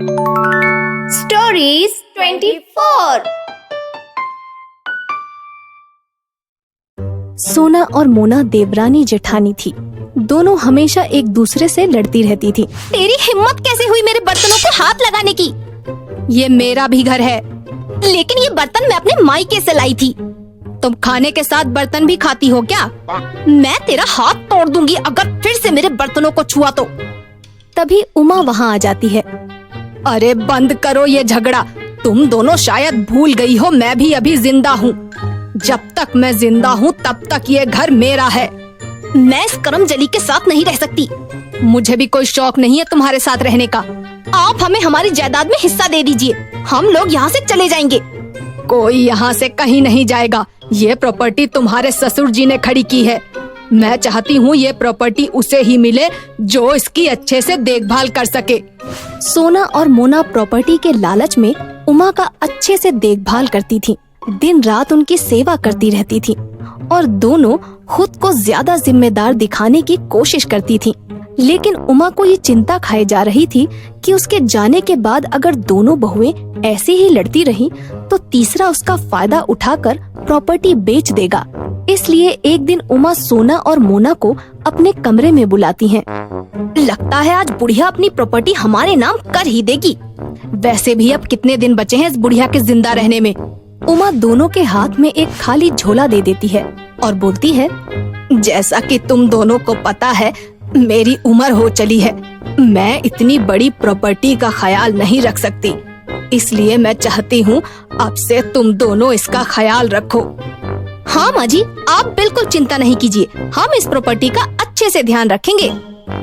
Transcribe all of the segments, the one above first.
Stories 24। सोना और मोना देवरानी जेठानी थी। दोनों हमेशा एक दूसरे से लड़ती रहती थी। तेरी हिम्मत कैसे हुई मेरे बर्तनों को हाथ लगाने की? ये मेरा भी घर है। लेकिन ये बर्तन मैं अपने मायके से लाई थी। तुम खाने के साथ बर्तन भी खाती हो क्या? मैं तेरा हाथ तोड़ दूंगी अगर फिर से मेरे बर्तनों को छुआ तो। तभी उमा वहाँ आ जाती है। अरे बंद करो ये झगड़ा। तुम दोनों शायद भूल गई हो मैं भी अभी जिंदा हूँ। जब तक मैं जिंदा हूँ तब तक ये घर मेरा है। मैं इस करमजली के साथ नहीं रह सकती। मुझे भी कोई शौक नहीं है तुम्हारे साथ रहने का। आप हमें हमारी जायदाद में हिस्सा दे दीजिए, हम लोग यहाँ से चले जाएंगे। कोई यहाँ से कहीं नहीं जाएगा। ये प्रॉपर्टी तुम्हारे ससुर जी ने खड़ी की है। मैं चाहती हूँ ये प्रॉपर्टी उसे ही मिले जो इसकी अच्छे से देखभाल कर सके। सोना और मोना प्रॉपर्टी के लालच में उमा का अच्छे से देखभाल करती थी। दिन रात उनकी सेवा करती रहती थी और दोनों खुद को ज्यादा जिम्मेदार दिखाने की कोशिश करती थी। लेकिन उमा को ये चिंता खाए जा रही थी कि उसके जाने के बाद अगर दोनों बहुएं ऐसे ही लड़ती रहीं, तो तीसरा उसका फायदा उठाकर प्रॉपर्टी बेच देगा। इसलिए एक दिन उमा सोना और मोना को अपने कमरे में बुलाती हैं। लगता है आज बुढ़िया अपनी प्रॉपर्टी हमारे नाम कर ही देगी। वैसे भी अब कितने दिन बचे हैं इस बुढ़िया के जिंदा रहने में। उमा दोनों के हाथ में एक खाली झोला दे देती है और बोलती है, जैसा कि तुम दोनों को पता है मेरी उम्र हो चली है। मैं इतनी बड़ी प्रॉपर्टी का ख्याल नहीं रख सकती। इसलिए मैं चाहती हूँ अब से तुम दोनों इसका ख्याल रखो। हाँ माँ जी, आप बिल्कुल चिंता नहीं कीजिए, हम इस प्रॉपर्टी का अच्छे से ध्यान रखेंगे।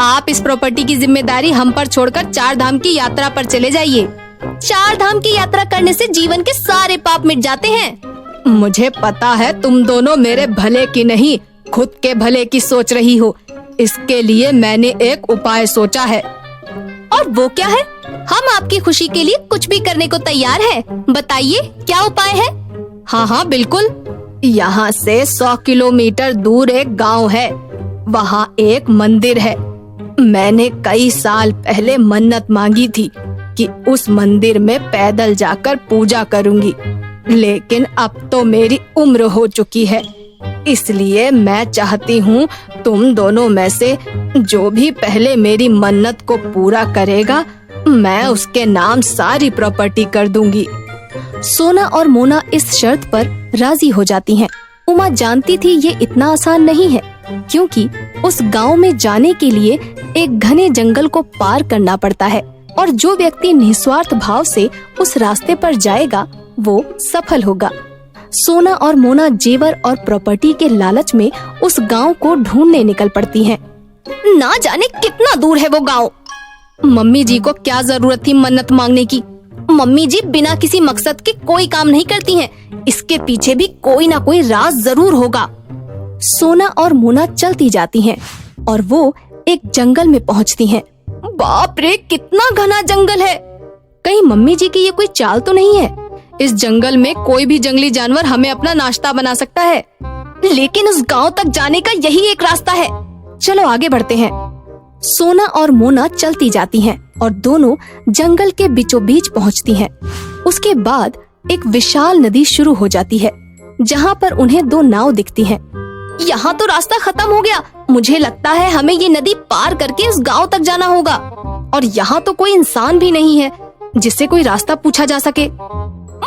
आप इस प्रॉपर्टी की जिम्मेदारी हम पर छोड़कर 4 धाम की यात्रा पर चले जाइए। 4 धाम की यात्रा करने से जीवन के सारे पाप मिट जाते हैं। मुझे पता है तुम दोनों मेरे भले की नहीं खुद के भले की सोच रही हो। इसके लिए मैंने एक उपाय सोचा है। और वो क्या है? हम आपकी खुशी के लिए कुछ भी करने को तैयार हैं। बताइए क्या उपाय है? हाँ बिल्कुल। यहाँ से 100 किलोमीटर दूर एक गांव है। वहाँ एक मंदिर है। मैंने कई साल पहले मन्नत मांगी थी कि उस मंदिर में पैदल जाकर पूजा करूंगी। लेकिन अब तो मेरी उम्र हो चुकी है। इसलिए मैं चाहती हूँ तुम दोनों में से जो भी पहले मेरी मन्नत को पूरा करेगा, मैं उसके नाम सारी प्रॉपर्टी कर दूंगी। सोना और मोना इस शर्त पर राजी हो जाती हैं। उमा जानती थी ये इतना आसान नहीं है, क्योंकि उस गांव में जाने के लिए एक घने जंगल को पार करना पड़ता है और जो व्यक्ति निस्वार्थ भाव से उस रास्ते पर जाएगा वो सफल होगा। सोना और मोना जेवर और प्रॉपर्टी के लालच में उस गांव को ढूंढने निकल पड़ती हैं। ना जाने कितना दूर है वो गांव। मम्मी जी को क्या जरूरत थी मन्नत मांगने की? मम्मी जी बिना किसी मकसद के कोई काम नहीं करती हैं। इसके पीछे भी कोई ना कोई राज जरूर होगा। सोना और मोना चलती जाती हैं और वो एक जंगल में पहुंचती हैं। बाप रे, कितना घना जंगल है। कहीं मम्मी जी की ये कोई चाल तो नहीं है? इस जंगल में कोई भी जंगली जानवर हमें अपना नाश्ता बना सकता है। लेकिन उस गांव तक जाने का यही एक रास्ता है। चलो आगे बढ़ते हैं। सोना और मोना चलती जाती हैं और दोनों जंगल के बीचों बीच पहुंचती हैं। उसके बाद एक विशाल नदी शुरू हो जाती है, जहाँ पर उन्हें 2 नाव दिखती हैं। यहाँ तो रास्ता खत्म हो गया। मुझे लगता है हमें ये नदी पार करके उस गांव तक जाना होगा। और यहाँ तो कोई इंसान भी नहीं है जिससे कोई रास्ता पूछा जा सके।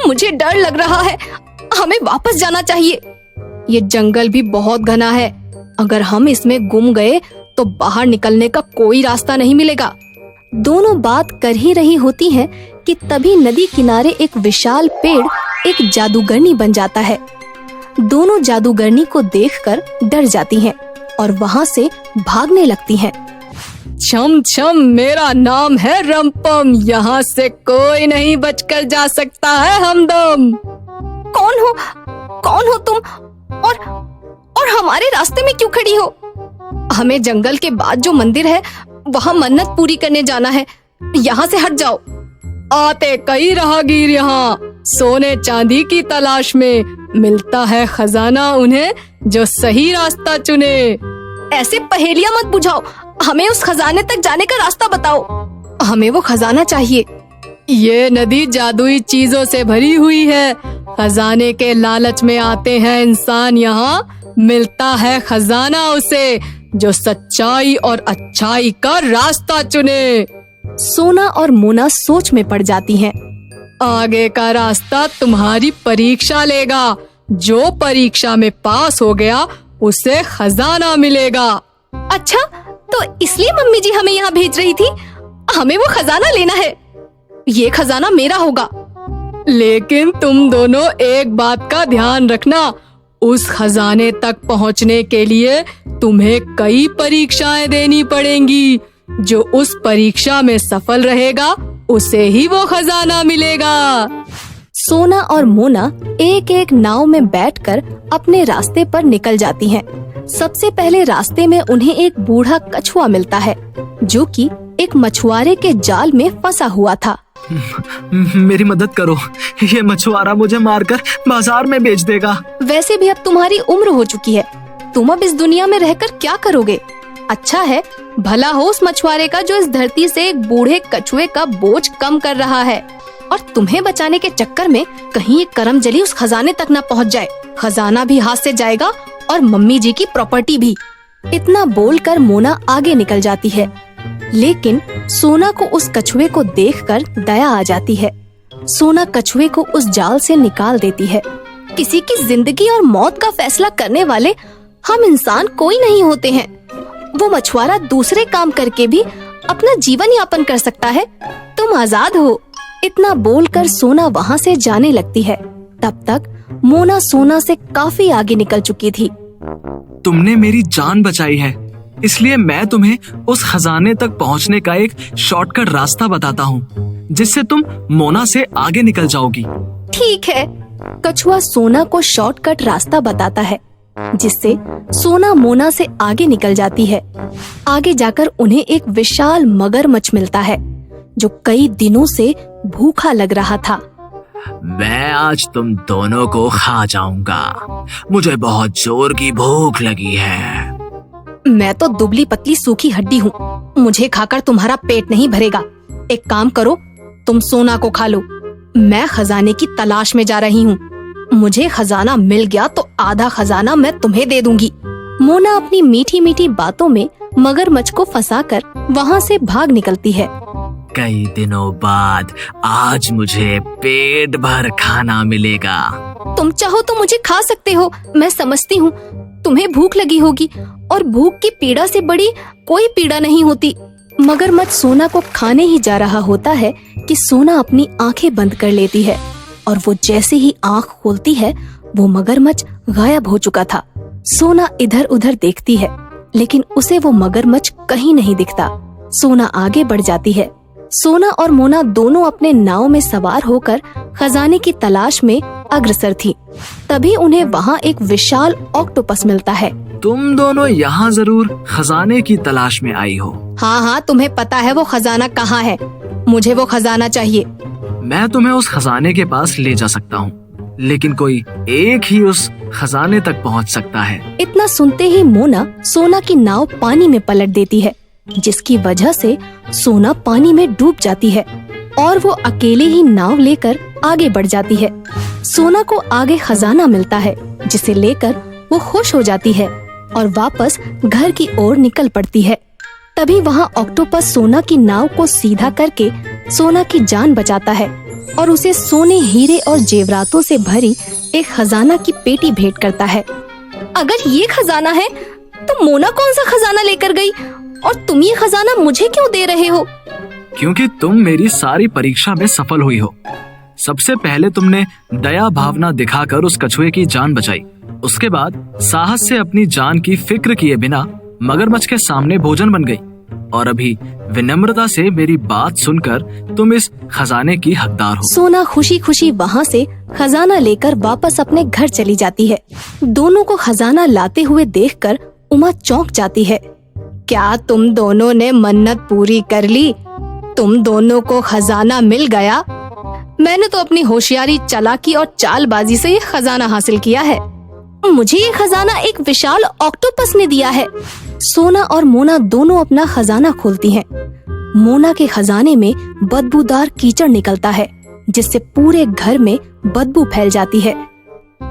मुझे डर लग रहा है, हमें वापस जाना चाहिए। ये जंगल भी बहुत घना है। अगर हम इसमें गुम गए तो बाहर निकलने का कोई रास्ता नहीं मिलेगा। दोनों बात कर ही रही होती हैं कि तभी नदी किनारे एक विशाल पेड़ एक जादूगरनी बन जाता है। दोनों जादूगरनी को देखकर डर जाती हैं और वहाँ से भागने लगती हैं। छम छम, मेरा नाम है रंपम। यहाँ से कोई नहीं बचकर जा सकता है हमदम। कौन हो तुम? और हमारे रास्ते में क्यों खड़ी हो? हमें जंगल के बाद जो मंदिर है वहाँ मन्नत पूरी करने जाना है। यहाँ से हट जाओ। आते कई राहगीर यहाँ सोने चांदी की तलाश में, मिलता है खजाना उन्हें जो सही रास्ता चुने। ऐसे पहेलियां मत बुझाओ, हमें उस खजाने तक जाने का रास्ता बताओ। हमें वो खजाना चाहिए। ये नदी जादुई चीजों से भरी हुई है। खजाने के लालच में आते हैं इंसान, यहाँ मिलता है खजाना उसे जो सच्चाई और अच्छाई का रास्ता चुने। सोना और मोना सोच में पड़ जाती हैं। आगे का रास्ता तुम्हारी परीक्षा लेगा। जो परीक्षा में पास हो गया उसे खजाना मिलेगा। अच्छा, तो इसलिए मम्मी जी हमें यहाँ भेज रही थी। हमें वो खजाना लेना है। ये खजाना मेरा होगा। लेकिन तुम दोनों एक बात का ध्यान रखना, उस खजाने तक पहुँचने के लिए तुम्हें कई परीक्षाएं देनी पड़ेंगी। जो उस परीक्षा में सफल रहेगा उसे ही वो खजाना मिलेगा। सोना और मोना एक एक नाव में बैठकर अपने रास्ते पर निकल जाती हैं। सबसे पहले रास्ते में उन्हें एक बूढ़ा कछुआ मिलता है जो कि एक मछुआरे के जाल में फंसा हुआ था। मेरी मदद करो, ये मछुआरा मुझे मारकर बाजार में बेच देगा। वैसे भी अब तुम्हारी उम्र हो चुकी है, तुम अब इस दुनिया में रहकर क्या करोगे? अच्छा है भला हो उस मछुआरे का जो इस धरती से एक बूढ़े कछुए का बोझ कम कर रहा है, और तुम्हें बचाने के चक्कर में कहीं ये करमजली उस खजाने तक न पहुंच जाए। खजाना भी हाथ से जाएगा और मम्मी जी की प्रॉपर्टी भी। इतना बोलकर मोना आगे निकल जाती है, लेकिन सोना को उस कछुए को देखकर दया आ जाती है। सोना कछुए को उस जाल से निकाल देती है। किसी की जिंदगी और मौत का फैसला करने वाले हम इंसान कोई नहीं होते हैं। वो मछुआरा दूसरे काम करके भी अपना जीवन यापन कर सकता है। तुम आजाद हो। इतना बोलकर सोना वहाँ से जाने लगती है। तब तक मोना सोना से काफी आगे निकल चुकी थी। तुमने मेरी जान बचाई है, इसलिए मैं तुम्हें उस खजाने तक पहुंचने का एक शॉर्टकट रास्ता बताता हूँ, जिससे तुम मोना से आगे निकल जाओगी। ठीक है। कछुआ सोना को शॉर्टकट रास्ता बताता है, जिससे सोना मोना से आगे निकल जाती है। आगे जाकर उन्हें एक विशाल मगरमच्छ मिलता है जो कई दिनों से भूखा लग रहा था। मैं आज तुम दोनों को खा जाऊंगा। मुझे बहुत जोर की भूख लगी है। मैं तो दुबली पतली सूखी हड्डी हूँ, मुझे खाकर तुम्हारा पेट नहीं भरेगा। एक काम करो, तुम सोना को खा लो। मैं खजाने की तलाश में जा रही हूँ। मुझे खजाना मिल गया तो आधा खजाना मैं तुम्हें दे दूंगी। मोना अपनी मीठी मीठी बातों में मगरमच्छ को फंसाकर वहाँ से भाग निकलती है। कई दिनों बाद आज मुझे पेट भर खाना मिलेगा। तुम चाहो तो मुझे खा सकते हो। मैं समझती हूँ तुम्हें भूख लगी होगी, और भूख की पीड़ा से बड़ी कोई पीड़ा नहीं होती। मगरमच्छ सोना को खाने ही जा रहा होता है कि सोना अपनी आंखें बंद कर लेती है, और वो जैसे ही आंख खोलती है वो मगरमच्छ गायब हो चुका था। सोना इधर उधर देखती है, लेकिन उसे वो मगरमच्छ कहीं नहीं दिखता। सोना आगे बढ़ जाती है। सोना और मोना दोनों अपने नाव में सवार होकर खजाने की तलाश में अग्रसर थी। तभी उन्हें वहाँ एक विशाल ऑक्टोपस मिलता है। तुम दोनों यहाँ जरूर खजाने की तलाश में आई हो। हाँ हाँ, तुम्हें पता है वो खजाना कहाँ है। मुझे वो खजाना चाहिए। मैं तुम्हें उस खजाने के पास ले जा सकता हूँ, लेकिन कोई एक ही उस खजाने तक पहुँच सकता है। इतना सुनते ही मोना सोना की नाव पानी में पलट देती है, जिसकी वजह से सोना पानी में डूब जाती है और वो अकेले ही नाव लेकर आगे बढ़ जाती है। सोना को आगे खजाना मिलता है, जिसे लेकर वो खुश हो जाती है और वापस घर की ओर निकल पड़ती है। तभी वहाँ ऑक्टोपस सोना की नाव को सीधा करके सोना की जान बचाता है और उसे सोने, हीरे और जेवरातों से भरी एक खजाना की पेटी भेंट करता है। अगर ये खजाना है तो मोना कौन सा खजाना लेकर गई, और तुम ये खजाना मुझे क्यों दे रहे हो? क्योंकि तुम मेरी सारी परीक्षा में सफल हुई हो। सबसे पहले तुमने दया भावना दिखाकर उस कछुए की जान बचाई। उसके बाद साहस से अपनी जान की फिक्र किए बिना मगरमच्छ के सामने भोजन बन गई, और अभी विनम्रता से मेरी बात सुनकर तुम इस खजाने की हकदार हो। सोना खुशी खुशी वहाँ से खजाना लेकर वापस अपने घर चली जाती है। दोनों को खजाना लाते हुए देखकर उमा चौंक जाती है। क्या तुम दोनों ने मन्नत पूरी कर ली? तुम दोनों को खजाना मिल गया? मैंने तो अपनी होशियारी, चालाकी और चालबाजी से ये खजाना हासिल किया है। मुझे ये खजाना एक विशाल ऑक्टोपस ने दिया है। सोना और मोना दोनों अपना खजाना खोलती हैं। मोना के खजाने में बदबूदार कीचड़ निकलता है, जिससे पूरे घर में बदबू फैल जाती है।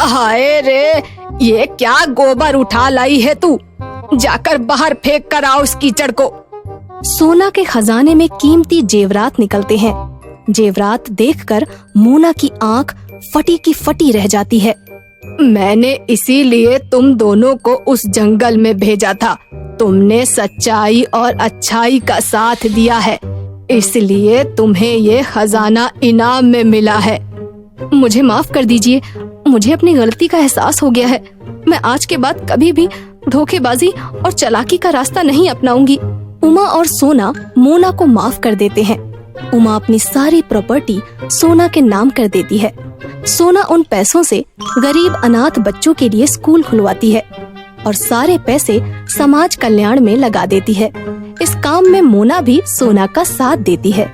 हाय रे, ये क्या गोबर उठा लाई है तू? जाकर बाहर फेंक कर आओ इस कीचड़ को। सोना के खजाने में कीमती जेवरात निकलते हैं। जेवरात देखकर मोना की आंख फटी की फटी रह जाती है। मैंने इसीलिए तुम दोनों को उस जंगल में भेजा था। तुमने सच्चाई और अच्छाई का साथ दिया है, इसलिए तुम्हें ये खजाना इनाम में मिला है। मुझे माफ कर दीजिए, मुझे अपनी गलती का एहसास हो गया है। मैं आज के बाद कभी भी धोखेबाजी और चालाकी का रास्ता नहीं अपनाऊंगी। उमा और सोना मोना को माफ कर देते हैं। उमा अपनी सारी प्रॉपर्टी सोना के नाम कर देती है। सोना उन पैसों से गरीब अनाथ बच्चों के लिए स्कूल खुलवाती है और सारे पैसे समाज कल्याण में लगा देती है। इस काम में मोना भी सोना का साथ देती है।